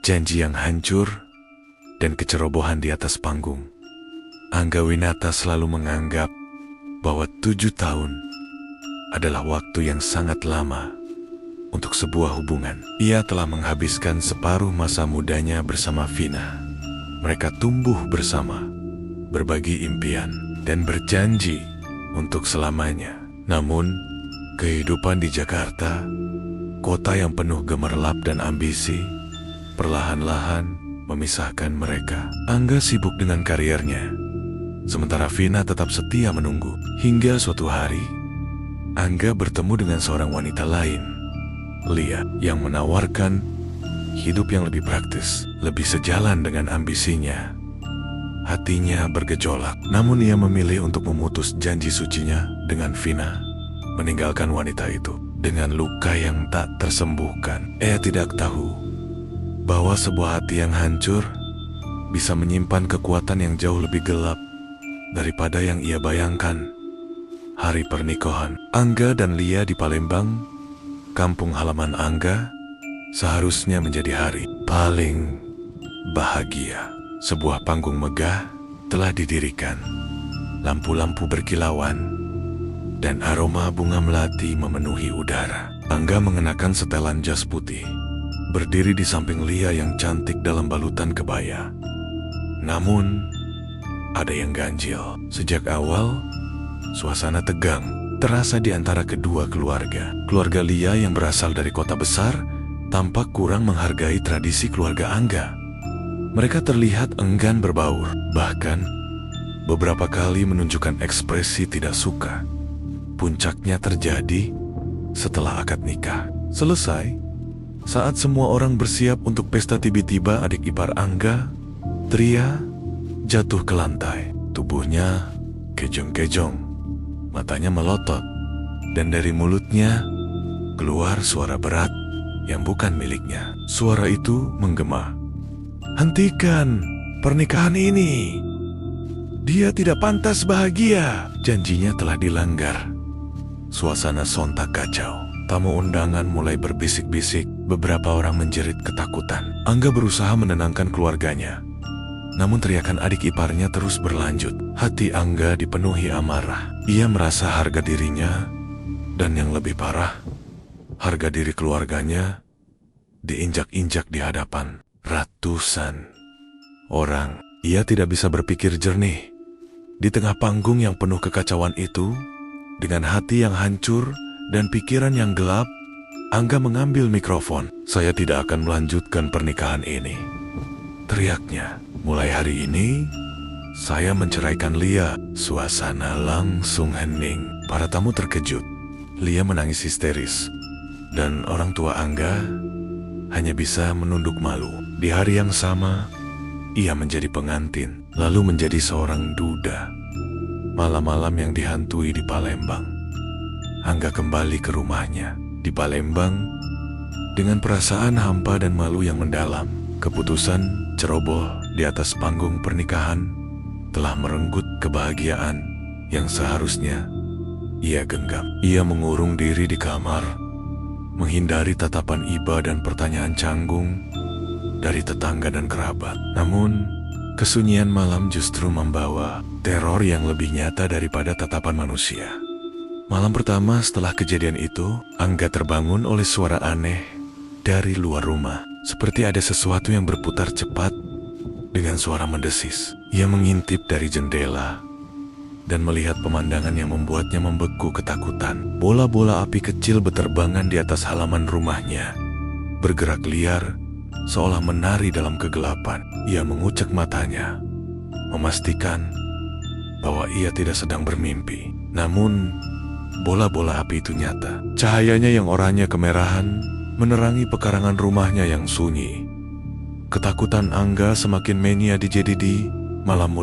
janji yang hancur, dan kecerobohan di atas panggung. Angga Winata selalu menganggap bahwa 7 tahun adalah waktu yang sangat lama untuk sebuah hubungan. Ia telah menghabiskan separuh masa mudanya bersama Vina. Mereka tumbuh bersama, berbagi impian, dan berjanji untuk selamanya. Namun, kehidupan di Jakarta, kota yang penuh gemerlap dan ambisi, perlahan-lahan memisahkan mereka. Angga sibuk dengan karirnya, sementara Vina tetap setia menunggu. Hingga suatu hari, Angga bertemu dengan seorang wanita lain, Lia, yang menawarkan hidup yang lebih praktis, lebih sejalan dengan ambisinya. Hatinya bergejolak, namun ia memilih untuk memutus janji sucinya dengan Vina, meninggalkan wanita itu dengan luka yang tak tersembuhkan. Ia tidak tahu bahwa sebuah hati yang hancur bisa menyimpan kekuatan yang jauh lebih gelap daripada yang ia bayangkan. Hari pernikahan Angga dan Lia di Palembang, kampung halaman Angga, seharusnya menjadi hari paling bahagia. Sebuah panggung megah telah didirikan, lampu-lampu berkilauan, dan aroma bunga melati memenuhi udara. Angga mengenakan setelan jas putih, berdiri di samping Lia yang cantik dalam balutan kebaya. Namun, ada yang ganjil. Sejak awal, suasana tegang terasa di antara kedua keluarga. Keluarga Lia yang berasal dari kota besar tampak kurang menghargai tradisi keluarga Angga. Mereka terlihat enggan berbaur, bahkan beberapa kali menunjukkan ekspresi tidak suka. Puncaknya terjadi setelah akad nikah selesai. Saat semua orang bersiap untuk pesta, tiba-tiba adik ipar Angga, Tria, jatuh ke lantai. Tubuhnya kejong-kejong, matanya melotot, dan dari mulutnya keluar suara berat yang bukan miliknya. Suara itu menggema, "Hentikan pernikahan ini. Dia tidak pantas bahagia." Janjinya telah dilanggar. Suasana sontak kacau. Tamu undangan mulai berbisik-bisik. Beberapa orang menjerit ketakutan. Angga berusaha menenangkan keluarganya, namun teriakan adik iparnya terus berlanjut. Hati Angga dipenuhi amarah. Ia merasa harga dirinya, dan yang lebih parah, harga diri keluarganya diinjak-injak di hadapan ratusan orang. Ia tidak bisa berpikir jernih. Di tengah panggung yang penuh kekacauan itu, dengan hati yang hancur dan pikiran yang gelap, Angga mengambil mikrofon. "Saya tidak akan melanjutkan pernikahan ini," teriaknya. "Mulai hari ini, saya menceraikan Lia." Suasana langsung hening. Para tamu terkejut. Lia menangis histeris, dan orang tua Angga hanya bisa menunduk malu. Di hari yang sama, ia menjadi pengantin, lalu menjadi seorang duda. Malam-malam yang dihantui di Palembang, Angga kembali ke rumahnya di Palembang dengan perasaan hampa dan malu yang mendalam. Keputusan ceroboh di atas panggung pernikahan telah merenggut kebahagiaan yang seharusnya ia genggam. Ia mengurung diri di kamar, menghindari tatapan iba dan pertanyaan canggung dari tetangga dan kerabat. Namun, kesunyian malam justru membawa teror yang lebih nyata daripada tatapan manusia. Malam pertama setelah kejadian itu, Angga terbangun oleh suara aneh dari luar rumah. Seperti ada sesuatu yang berputar cepat dengan suara mendesis. Ia mengintip dari jendela dan melihat pemandangan yang membuatnya membeku ketakutan. Bola-bola api kecil berterbangan di atas halaman rumahnya, bergerak liar seolah menari dalam kegelapan. Ia mengucek matanya, memastikan bahwa ia tidak sedang bermimpi. Namun, bola-bola api itu nyata. Cahayanya yang oranye kemerahan menerangi pekarangan rumahnya yang sunyi. Ketakutan Angga semakin menyadi-jadi. Malam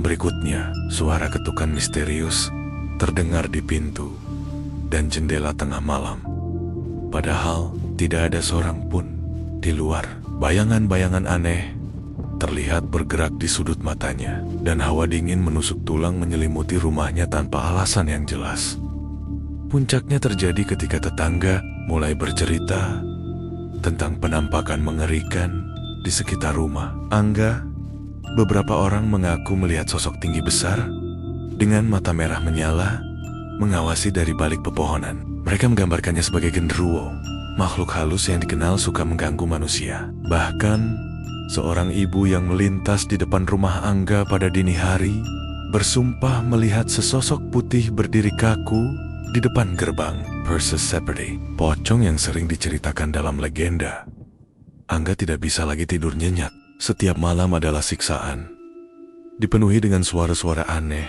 berikutnya, suara ketukan misterius terdengar di pintu dan jendela tengah malam. Padahal tidak ada seorang pun di luar. Bayangan-bayangan aneh terlihat bergerak di sudut matanya, dan hawa dingin menusuk tulang menyelimuti rumahnya tanpa alasan yang jelas. Puncaknya terjadi ketika tetangga mulai bercerita tentang penampakan mengerikan di sekitar rumah Angga. Beberapa orang mengaku melihat sosok tinggi besar dengan mata merah menyala mengawasi dari balik pepohonan. Mereka menggambarkannya sebagai genderuwo, makhluk halus yang dikenal suka mengganggu manusia. Bahkan, seorang ibu yang melintas di depan rumah Angga pada dini hari bersumpah melihat sesosok putih berdiri kaku di depan gerbang. Persephone, pocong yang sering diceritakan dalam legenda. Angga tidak bisa lagi tidur nyenyak. Setiap malam adalah siksaan, dipenuhi dengan suara-suara aneh,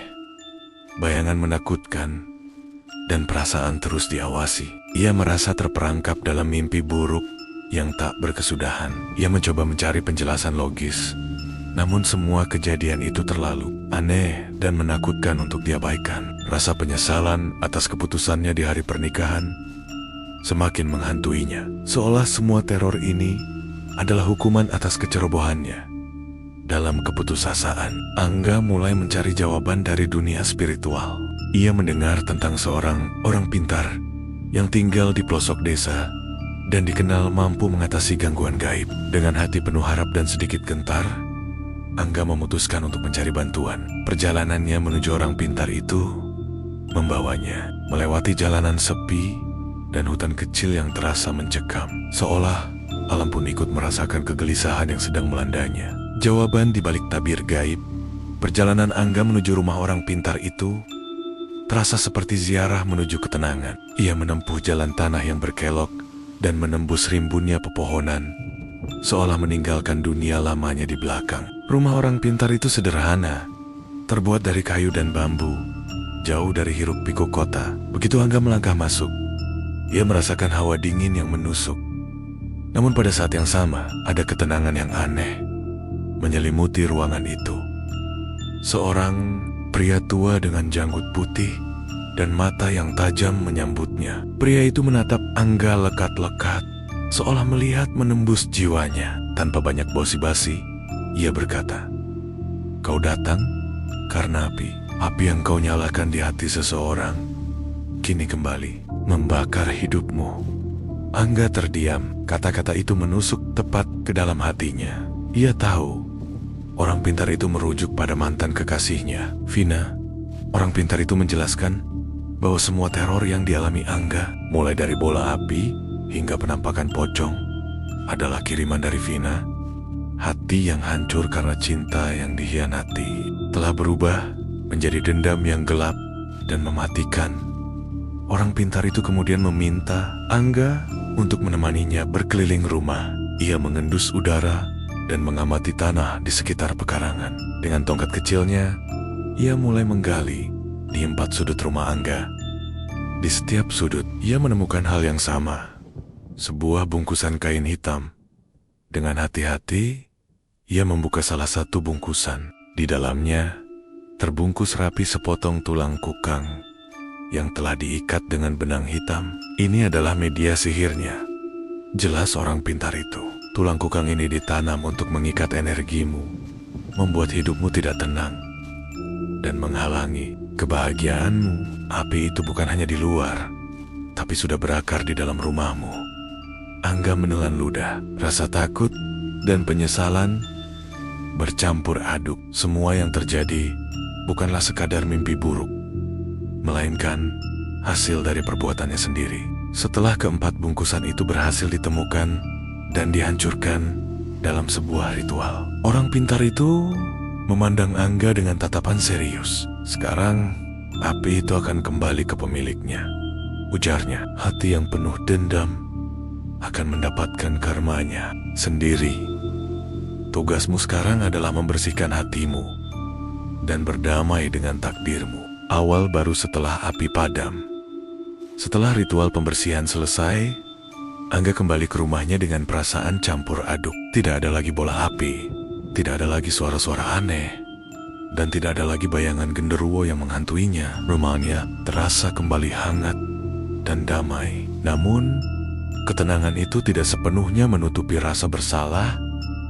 bayangan menakutkan, dan perasaan terus diawasi. Ia merasa terperangkap dalam mimpi buruk yang tak berkesudahan. Ia mencoba mencari penjelasan logis, namun semua kejadian itu terlalu aneh dan menakutkan untuk diabaikan. Rasa penyesalan atas keputusannya di hari pernikahan semakin menghantuinya. Seolah semua teror ini adalah hukuman atas kecerobohannya. Dalam keputusasaan, Angga mulai mencari jawaban dari dunia spiritual. Ia mendengar tentang seorang orang pintar yang tinggal di pelosok desa dan dikenal mampu mengatasi gangguan gaib. Dengan hati penuh harap dan sedikit gentar, Angga memutuskan untuk mencari bantuan. Perjalanannya menuju orang pintar itu membawanya melewati jalanan sepi dan hutan kecil yang terasa mencekam. Seolah alam pun ikut merasakan kegelisahan yang sedang melandanya. Jawaban di balik tabir gaib, perjalanan Angga menuju rumah orang pintar itu terasa seperti ziarah menuju ketenangan. Ia menempuh jalan tanah yang berkelok dan menembus rimbunnya pepohonan, seolah meninggalkan dunia lamanya di belakang. Rumah orang pintar itu sederhana, terbuat dari kayu dan bambu, jauh dari hiruk-pikuk kota. Begitu Angga melangkah masuk, ia merasakan hawa dingin yang menusuk. Namun pada saat yang sama, ada ketenangan yang aneh menyelimuti ruangan itu. Seorang pria tua dengan janggut putih dan mata yang tajam menyambutnya. Pria itu menatap Angga lekat-lekat, seolah melihat menembus jiwanya. Tanpa banyak basa-basi, ia berkata, "Kau datang karena api yang kau nyalakan di hati seseorang kini kembali membakar hidupmu." Angga terdiam. Kata-kata itu menusuk tepat ke dalam hatinya. Ia tahu orang pintar itu merujuk pada mantan kekasihnya, Vina. Orang pintar itu menjelaskan bahwa semua teror yang dialami Angga, mulai dari bola api hingga penampakan pocong, adalah kiriman dari Vina. Hati yang hancur karena cinta yang dikhianati telah berubah menjadi dendam yang gelap dan mematikan. Orang pintar itu kemudian meminta Angga untuk menemaninya berkeliling rumah. Ia mengendus udara dan mengamati tanah di sekitar pekarangan. Dengan tongkat kecilnya, ia mulai menggali di 4 sudut rumah Angga. Di setiap sudut, ia menemukan hal yang sama. Sebuah bungkusan kain hitam. Dengan hati-hati, ia membuka salah satu bungkusan. Di dalamnya, terbungkus rapi sepotong tulang kukang yang telah diikat dengan benang hitam. Ini adalah media sihirnya. Jelas orang pintar itu. Tulang kukang ini ditanam untuk mengikat energimu, membuat hidupmu tidak tenang, dan menghalangi kebahagiaanmu. Api itu bukan hanya di luar, tapi sudah berakar di dalam rumahmu. Angga menelan ludah. Rasa takut dan penyesalan bercampur aduk. Semua yang terjadi bukanlah sekadar mimpi buruk, melainkan hasil dari perbuatannya sendiri. Setelah keempat bungkusan itu berhasil ditemukan dan dihancurkan dalam sebuah ritual, orang pintar itu memandang Angga dengan tatapan serius. "Sekarang, api itu akan kembali ke pemiliknya," ujarnya. "Hati yang penuh dendam akan mendapatkan karmanya sendiri. Tugasmu sekarang adalah membersihkan hatimu dan berdamai dengan takdirmu." Awal baru setelah api padam. Setelah ritual pembersihan selesai, Angga kembali ke rumahnya dengan perasaan campur aduk. Tidak ada lagi bola api, tidak ada lagi suara-suara aneh, dan tidak ada lagi bayangan genderuwo yang menghantuinya. Rumahnya terasa kembali hangat dan damai. Namun, ketenangan itu tidak sepenuhnya menutupi rasa bersalah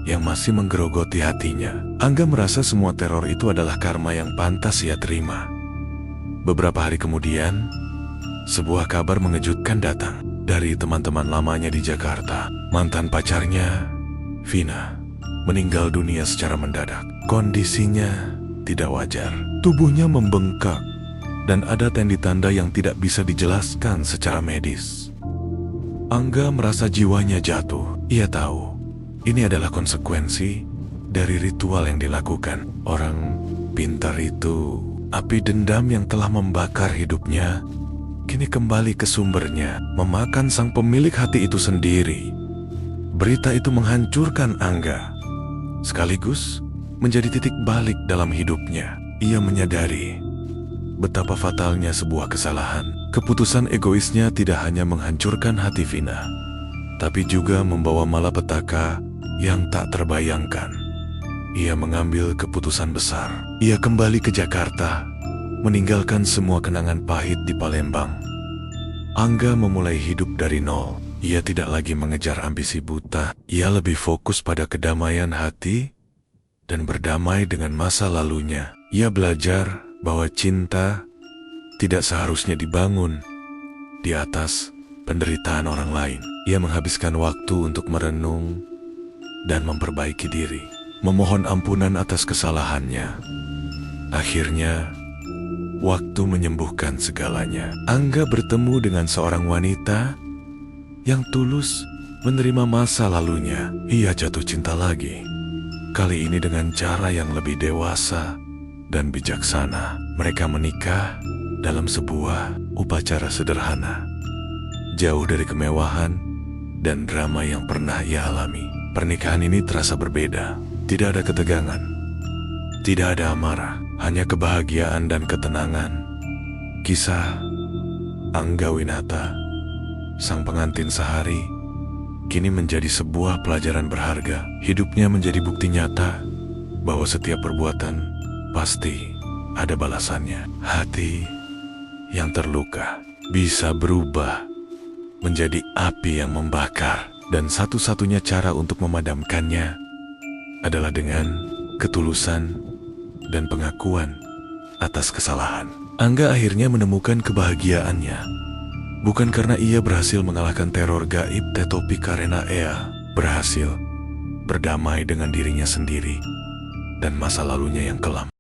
yang masih menggerogoti hatinya. Angga merasa semua teror itu adalah karma yang pantas ia terima. Beberapa hari kemudian, sebuah kabar mengejutkan datang dari teman-teman lamanya di Jakarta. Mantan pacarnya, Vina, meninggal dunia secara mendadak. Kondisinya tidak wajar. Tubuhnya membengkak dan ada tanda-tanda yang tidak bisa dijelaskan secara medis. Angga merasa jiwanya jatuh. Ia tahu ini adalah konsekuensi dari ritual yang dilakukan. Orang pintar itu, api dendam yang telah membakar hidupnya, kini kembali ke sumbernya, memakan sang pemilik hati itu sendiri. Berita itu menghancurkan Angga, sekaligus menjadi titik balik dalam hidupnya. Ia menyadari betapa fatalnya sebuah kesalahan. Keputusan egoisnya tidak hanya menghancurkan hati Vina, tapi juga membawa malapetaka yang tak terbayangkan. Ia mengambil keputusan besar. Ia kembali ke Jakarta, meninggalkan semua kenangan pahit di Palembang. Angga memulai hidup dari nol. Ia tidak lagi mengejar ambisi buta. Ia lebih fokus pada kedamaian hati dan berdamai dengan masa lalunya. Ia belajar bahwa cinta tidak seharusnya dibangun di atas penderitaan orang lain. Ia menghabiskan waktu untuk merenung dan memperbaiki diri, memohon ampunan atas kesalahannya. Akhirnya, waktu menyembuhkan segalanya. Angga bertemu dengan seorang wanita yang tulus menerima masa lalunya. Ia jatuh cinta lagi, kali ini dengan cara yang lebih dewasa dan bijaksana. Mereka menikah dalam sebuah upacara sederhana, jauh dari kemewahan dan drama yang pernah ia alami. Pernikahan ini terasa berbeda. Tidak ada ketegangan, tidak ada amarah, hanya kebahagiaan dan ketenangan. Kisah Angga Winata, sang pengantin sehari, kini menjadi sebuah pelajaran berharga. Hidupnya menjadi bukti nyata bahwa setiap perbuatan pasti ada balasannya. Hati yang terluka bisa berubah menjadi api yang membakar, dan satu-satunya cara untuk memadamkannya adalah dengan ketulusan dan pengakuan atas kesalahan. Angga akhirnya menemukan kebahagiaannya, bukan karena ia berhasil mengalahkan teror gaib, tetapi karena ia berhasil berdamai dengan dirinya sendiri dan masa lalunya yang kelam.